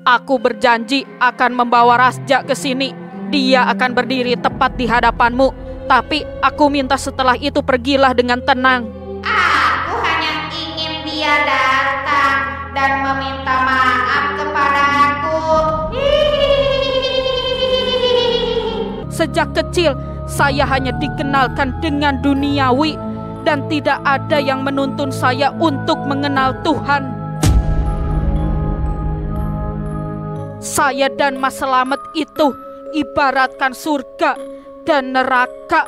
Aku berjanji akan membawa Rasja ke sini. Dia akan berdiri tepat di hadapanmu. Tapi aku minta setelah itu pergilah dengan tenang. Aku hanya ingin dia datang dan meminta maaf kepada aku. Sejak kecil, saya hanya dikenalkan dengan duniawi dan tidak ada yang menuntun saya untuk mengenal Tuhan. Saya dan Mas Selamet itu ibaratkan surga dan neraka.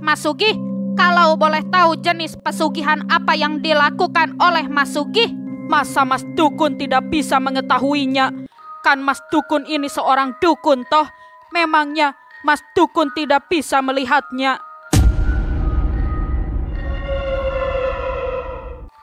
Mas Sugih, kalau boleh tahu jenis pesugihan apa yang dilakukan oleh Mas Sugih? Masa Mas Dukun tidak bisa mengetahuinya? Kan Mas Dukun ini seorang dukun toh. Memangnya Mas Dukun tidak bisa melihatnya?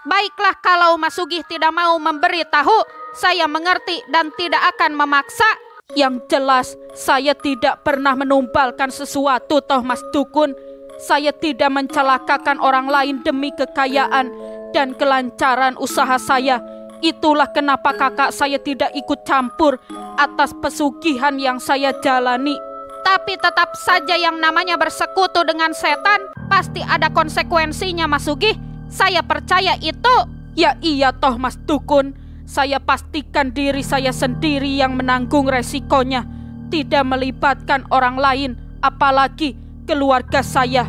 Baiklah, kalau Mas Sugih tidak mau memberitahu, saya mengerti dan tidak akan memaksa. Yang jelas, saya tidak pernah menumbalkan sesuatu toh Mas Dukun. Saya tidak mencelakakan orang lain demi kekayaan dan kelancaran usaha saya. Itulah kenapa kakak saya tidak ikut campur atas pesugihan yang saya jalani. Tapi tetap saja yang namanya bersekutu dengan setan pasti ada konsekuensinya, Mas Sugih. Saya percaya itu. Ya iya toh Mas Dukun. Saya pastikan diri saya sendiri yang menanggung resikonya. Tidak melibatkan orang lain, apalagi keluarga saya.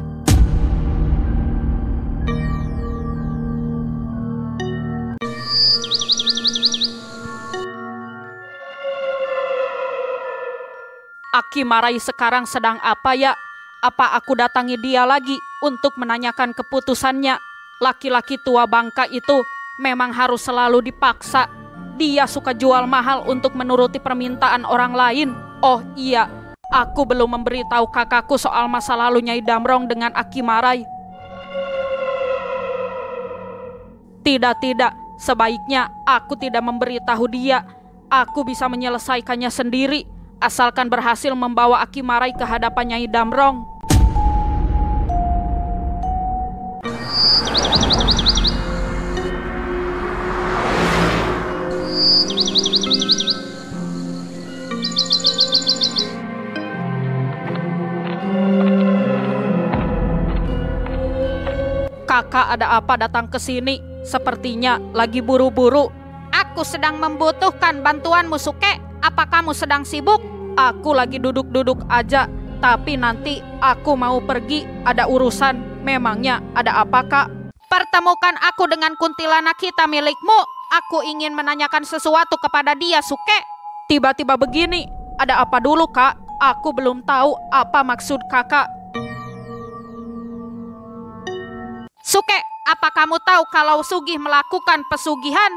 Aki Marai sekarang sedang apa ya? Apa aku datangi dia lagi untuk menanyakan keputusannya? Laki-laki tua bangka itu memang harus selalu dipaksa. Dia suka jual mahal untuk menuruti permintaan orang lain. Oh iya, aku belum memberitahu kakakku soal masa lalu Nyai Damrong dengan Aki Marai. Tidak, sebaiknya aku tidak memberitahu dia. Aku bisa menyelesaikannya sendiri, asalkan berhasil membawa Aki Marai ke hadapan Nyai Damrong. Kakak ada apa datang ke sini? Sepertinya lagi buru-buru. Aku sedang membutuhkan bantuanmu, Suke. Apa kamu sedang sibuk? Aku lagi duduk-duduk aja. Tapi nanti aku mau pergi, ada urusan. Memangnya ada apa, Kak? Pertemukan aku dengan kuntilanak hitam milikmu. Aku ingin menanyakan sesuatu kepada dia, Suke. Tiba-tiba begini. Ada apa dulu, Kak? Aku belum tahu apa maksud kakak. Suke, apa kamu tahu kalau Sugih melakukan pesugihan?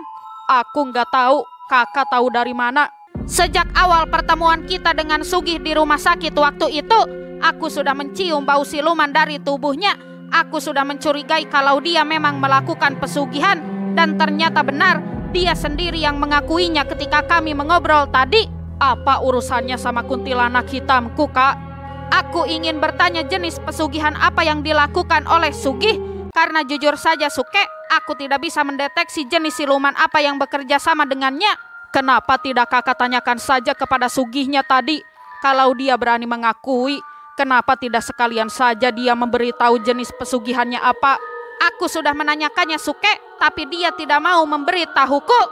Aku nggak tahu. Kakak tahu dari mana? Sejak awal pertemuan kita dengan Sugih di rumah sakit waktu itu, aku sudah mencium bau siluman dari tubuhnya. Aku sudah mencurigai kalau dia memang melakukan pesugihan. Dan ternyata benar, dia sendiri yang mengakuinya ketika kami mengobrol tadi. Apa urusannya sama kuntilanak hitamku, Kak? Aku ingin bertanya jenis pesugihan apa yang dilakukan oleh Sugih. Karena jujur saja, Suke, aku tidak bisa mendeteksi jenis siluman apa yang bekerja sama dengannya. Kenapa tidak kakak tanyakan saja kepada Sugihnya tadi? Kalau dia berani mengakui, kenapa tidak sekalian saja dia memberitahu jenis pesugihannya apa? Aku sudah menanyakannya, Suke, tapi dia tidak mau memberitahuku.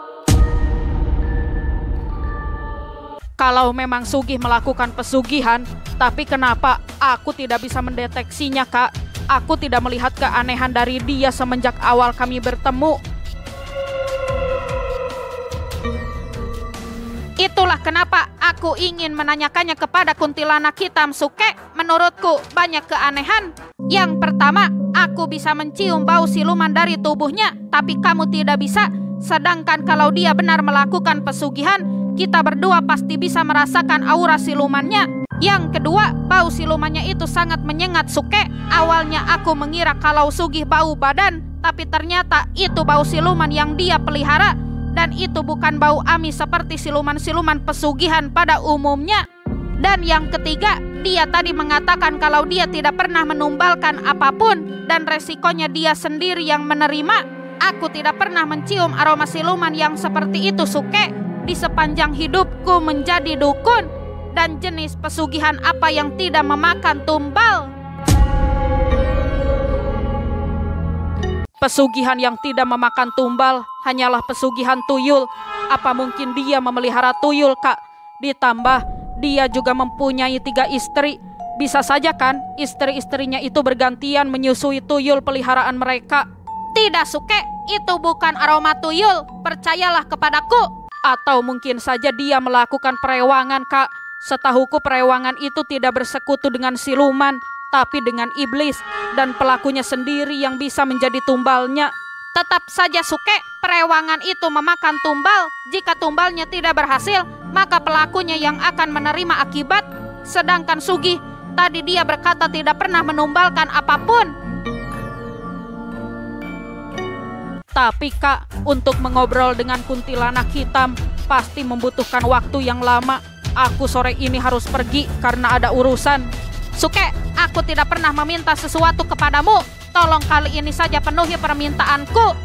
Kalau memang Sugih melakukan pesugihan, tapi kenapa aku tidak bisa mendeteksinya, Kak? Aku tidak melihat keanehan dari dia semenjak awal kami bertemu. Itulah kenapa aku ingin menanyakannya kepada kuntilanak hitam, Suke. Menurutku banyak keanehan. Yang pertama, Aku bisa mencium bau siluman dari tubuhnya, tapi kamu tidak bisa. Sedangkan kalau dia benar melakukan pesugihan, kita berdua pasti bisa merasakan aura silumannya. Yang kedua, bau silumannya itu sangat menyengat, Suke. Awalnya aku mengira kalau Sugih bau badan, tapi ternyata itu bau siluman yang dia pelihara. Dan itu bukan bau amis seperti siluman-siluman pesugihan pada umumnya. Dan yang ketiga, dia tadi mengatakan kalau dia tidak pernah menumbalkan apapun dan resikonya dia sendiri yang menerima. Aku tidak pernah mencium aroma siluman yang seperti itu, Suke. Di sepanjang hidupku menjadi dukun, dan jenis pesugihan apa yang tidak memakan tumbal? Pesugihan yang tidak memakan tumbal hanyalah pesugihan tuyul. Apa mungkin dia memelihara tuyul, Kak? Ditambah dia juga mempunyai 3 istri. Bisa saja kan istri-istrinya itu bergantian menyusui tuyul peliharaan mereka? Tidak, Suke, itu bukan aroma tuyul. Percayalah kepadaku. Atau mungkin saja dia melakukan perewangan, Kak. Setahuku perewangan itu tidak bersekutu dengan siluman, tapi dengan iblis, dan pelakunya sendiri yang bisa menjadi tumbalnya. Tetap saja, Suke, perewangan itu memakan tumbal. Jika tumbalnya tidak berhasil, maka pelakunya yang akan menerima akibat. Sedangkan Sugih, tadi dia berkata tidak pernah menumbalkan apapun. Tapi Kak, untuk mengobrol dengan kuntilanak hitam pasti membutuhkan waktu yang lama. Aku sore ini harus pergi karena ada urusan. Suke, aku tidak pernah meminta sesuatu kepadamu. Tolong kali ini saja penuhi permintaanku.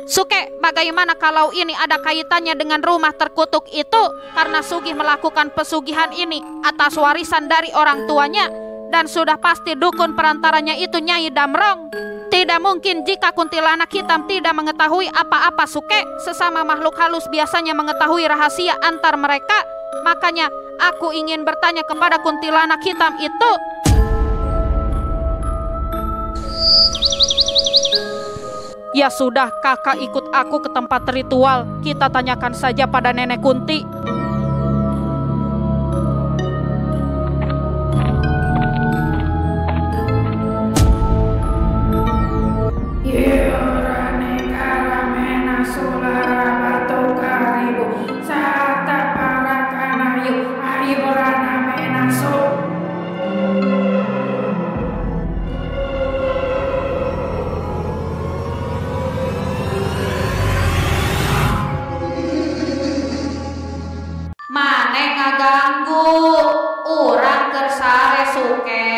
Suke, bagaimana kalau ini ada kaitannya dengan rumah terkutuk itu? Karena Sugih melakukan pesugihan ini atas warisan dari orang tuanya. Dan sudah pasti dukun perantaranya itu Nyai Damrong. Tidak mungkin jika kuntilanak hitam tidak mengetahui apa-apa, Suke. Sesama makhluk halus biasanya mengetahui rahasia antar mereka. Makanya aku ingin bertanya kepada kuntilanak hitam itu. Ya sudah, kakak ikut aku ke tempat ritual. Kita tanyakan saja pada Nenek Kunti. Maneh ngaganggu, urang keur sare, Suke.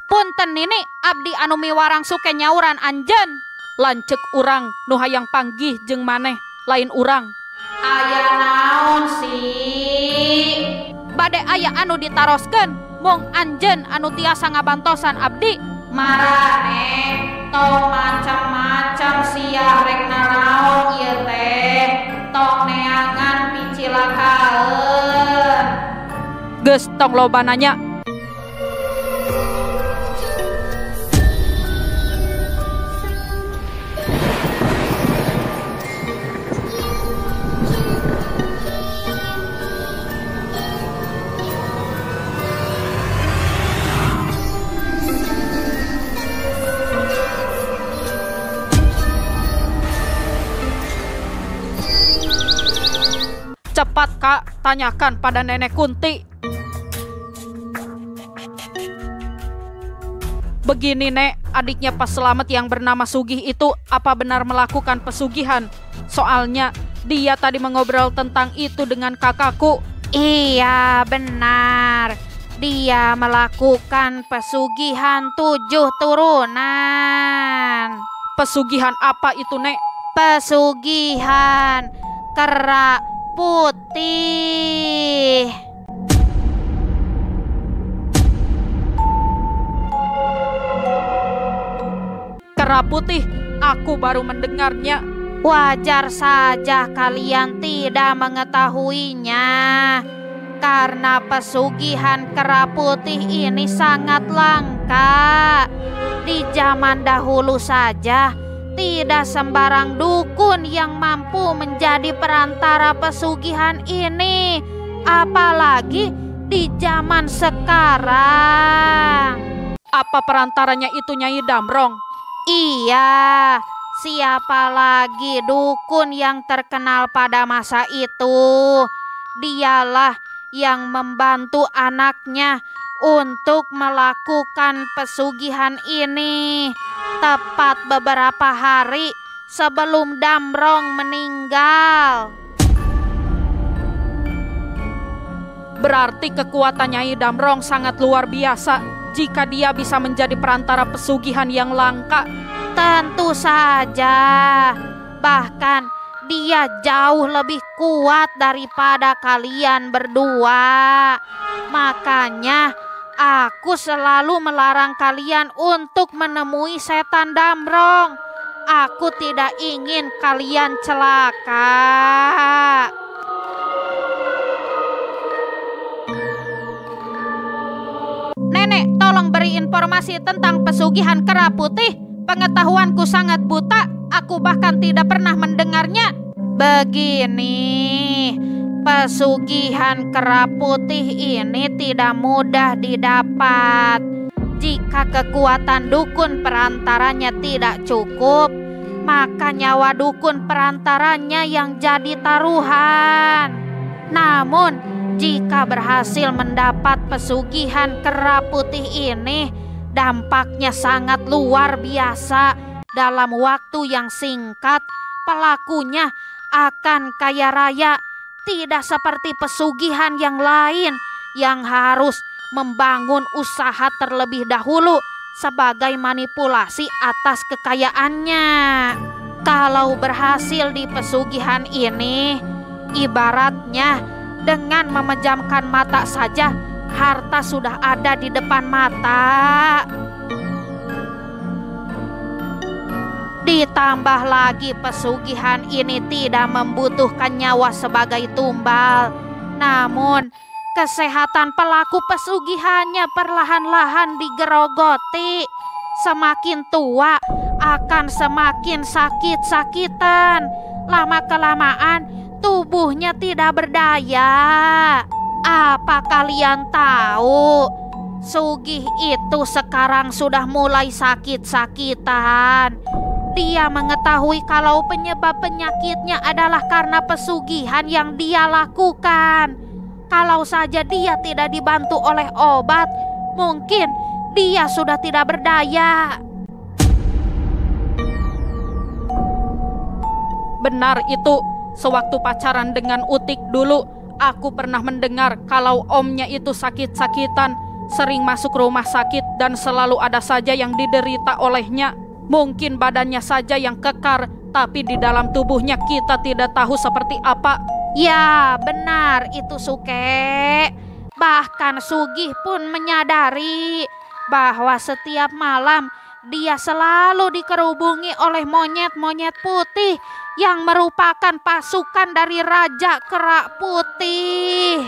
Punten nini, abdi anu miwarang Suke nyauran anjeun. Lancek urang nu hayang panggih jeung maneh, lain urang. Aya naon sih? Bade aya anu ditaroskeun, mung anjeun anu tiasa ngabantosan abdi. Marane tong macam-macam sia rek nanaon ieu teh. Tong neangan picilakaeun. Geus tong loba nanya. Cepat Kak, tanyakan pada Nenek Kunti. Begini Nek, adiknya Pas Selamet yang bernama Sugih itu apa benar melakukan pesugihan? Soalnya dia tadi mengobrol tentang itu dengan kakakku. Iya benar, dia melakukan pesugihan 7 turunan. Pesugihan apa itu Nek? Pesugihan kera putih. Kera putih, aku baru mendengarnya. Wajar saja kalian tidak mengetahuinya, karena pesugihan kera putih ini sangat langka. Di zaman dahulu saja, tidak sembarang dukun yang mampu menjadi perantara pesugihan ini. Apalagi di zaman sekarang. Apa perantaranya itu Nyai Damrong? Iya, siapa lagi dukun yang terkenal pada masa itu? Dialah yang membantu anaknya untuk melakukan pesugihan ini tepat beberapa hari sebelum Damrong meninggal. Berarti kekuatan Nyai Damrong sangat luar biasa jika dia bisa menjadi perantara pesugihan yang langka. Tentu saja. Bahkan dia jauh lebih kuat daripada kalian berdua. Makanya aku selalu melarang kalian untuk menemui setan Damrong. Aku tidak ingin kalian celaka. Nenek, tolong beri informasi tentang pesugihan kera putih. Pengetahuanku sangat buta. Aku bahkan tidak pernah mendengarnya. Begini, pesugihan kera putih ini tidak mudah didapat. Jika kekuatan dukun perantaranya tidak cukup, maka nyawa dukun perantaranya yang jadi taruhan. Namun, jika berhasil mendapat pesugihan kera putih ini, dampaknya sangat luar biasa. Dalam waktu yang singkat, pelakunya akan kaya raya. Tidak seperti pesugihan yang lain yang harus membangun usaha terlebih dahulu sebagai manipulasi atas kekayaannya. Kalau berhasil di pesugihan ini, ibaratnya dengan memejamkan mata saja, harta sudah ada di depan mata. Ditambah lagi pesugihan ini tidak membutuhkan nyawa sebagai tumbal. Namun, kesehatan pelaku pesugihannya perlahan-lahan digerogoti. Semakin tua akan semakin sakit-sakitan. Lama-kelamaan tubuhnya tidak berdaya. Apa kalian tahu? Sugih itu sekarang sudah mulai sakit-sakitan. Dia mengetahui kalau penyebab penyakitnya adalah karena pesugihan yang dia lakukan. Kalau saja dia tidak dibantu oleh obat, mungkin dia sudah tidak berdaya. Benar itu, sewaktu pacaran dengan Utik dulu, aku pernah mendengar kalau omnya itu sakit-sakitan, sering masuk rumah sakit dan selalu ada saja yang diderita olehnya. Mungkin badannya saja yang kekar, tapi di dalam tubuhnya kita tidak tahu seperti apa. Ya, benar itu Suke. Bahkan Sugih pun menyadari bahwa setiap malam dia selalu dikerubungi oleh monyet-monyet putih yang merupakan pasukan dari Raja Kera Putih.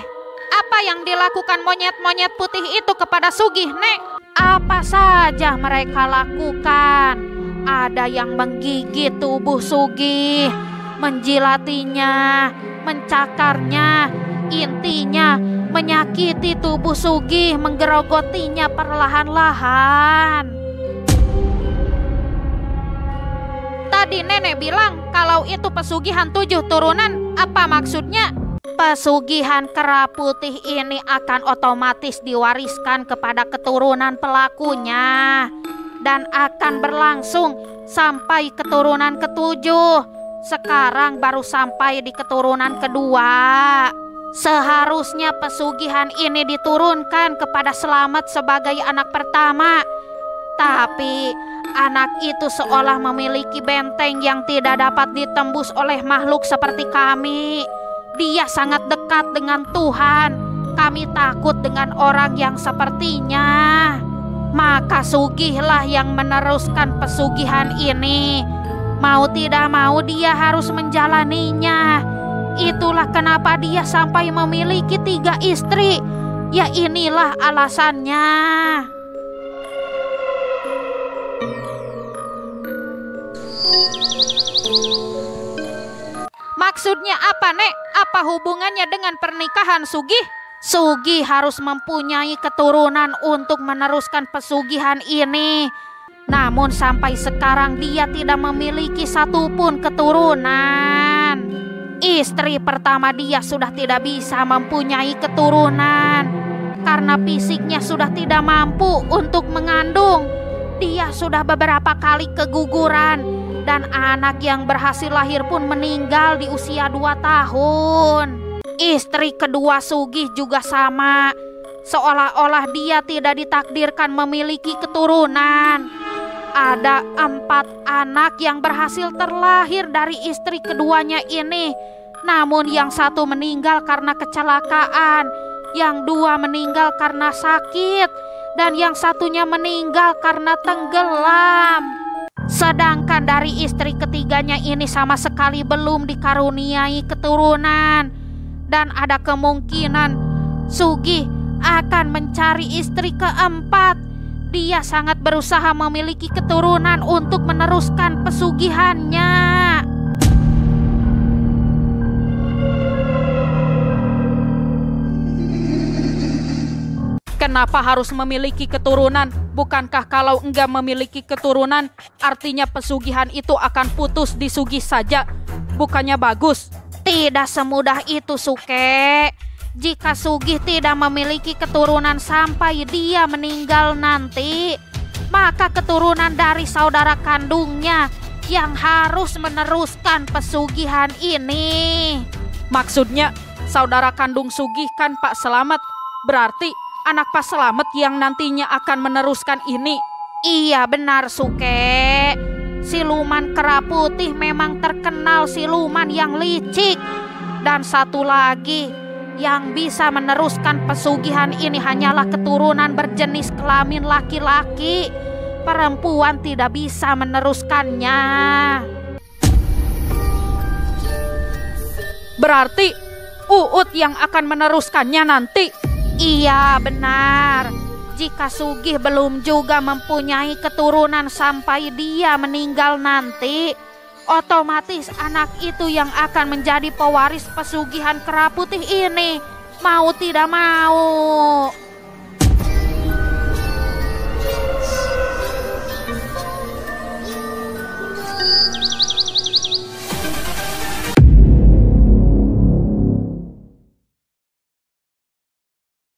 Apa yang dilakukan monyet-monyet putih itu kepada Sugih, Nek? Apa saja mereka lakukan. Ada yang menggigit tubuh Sugih, menjilatinya, mencakarnya, intinya menyakiti tubuh Sugih, menggerogotinya perlahan-lahan. Tadi nenek bilang kalau itu pesugihan 7 turunan, apa maksudnya? Pesugihan kera putih ini akan otomatis diwariskan kepada keturunan pelakunya dan akan berlangsung sampai keturunan ke-7. Sekarang baru sampai di keturunan kedua. Seharusnya pesugihan ini diturunkan kepada Slamet sebagai anak pertama. Tapi anak itu seolah memiliki benteng yang tidak dapat ditembus oleh makhluk seperti kami. Dia sangat dekat dengan Tuhan. Kami takut dengan orang yang sepertinya. Maka Sugihlah yang meneruskan pesugihan ini. Mau tidak mau dia harus menjalaninya. Itulah kenapa dia sampai memiliki 3 istri. Ya inilah alasannya. Maksudnya apa, Nek? Apa hubungannya dengan pernikahan Sugih? Sugih harus mempunyai keturunan untuk meneruskan pesugihan ini. Namun sampai sekarang dia tidak memiliki satupun keturunan. Istri pertama dia sudah tidak bisa mempunyai keturunan karena fisiknya sudah tidak mampu untuk mengandung. Dia sudah beberapa kali keguguran dan anak yang berhasil lahir pun meninggal di usia 2 tahun. Istri kedua Sugih juga sama, seolah-olah dia tidak ditakdirkan memiliki keturunan. Ada 4 anak yang berhasil terlahir dari istri keduanya ini. Namun yang satu meninggal karena kecelakaan, yang 2 meninggal karena sakit, dan yang satunya meninggal karena tenggelam. Sedangkan dari istri ketiganya ini sama sekali belum dikaruniai keturunan. Dan ada kemungkinan Sugih akan mencari istri keempat. Dia sangat berusaha memiliki keturunan untuk meneruskan pesugihannya. Kenapa harus memiliki keturunan? Bukankah kalau enggak memiliki keturunan, artinya pesugihan itu akan putus disugih saja? Bukannya bagus? Tidak semudah itu, Suke. Jika Sugih tidak memiliki keturunan sampai dia meninggal nanti, maka keturunan dari saudara kandungnya yang harus meneruskan pesugihan ini. Maksudnya, saudara kandung Sugih kan Pak Selamat. Berarti anak Pak Selamat yang nantinya akan meneruskan ini. Iya benar, Suke. Siluman kera putih memang terkenal siluman yang licik. Dan satu lagi, yang bisa meneruskan pesugihan ini hanyalah keturunan berjenis kelamin laki-laki. Perempuan tidak bisa meneruskannya. Berarti Uut yang akan meneruskannya nanti. Iya benar. Jika Sugih belum juga mempunyai keturunan sampai dia meninggal nanti, otomatis anak itu yang akan menjadi pewaris pesugihan kera putih ini, mau tidak mau.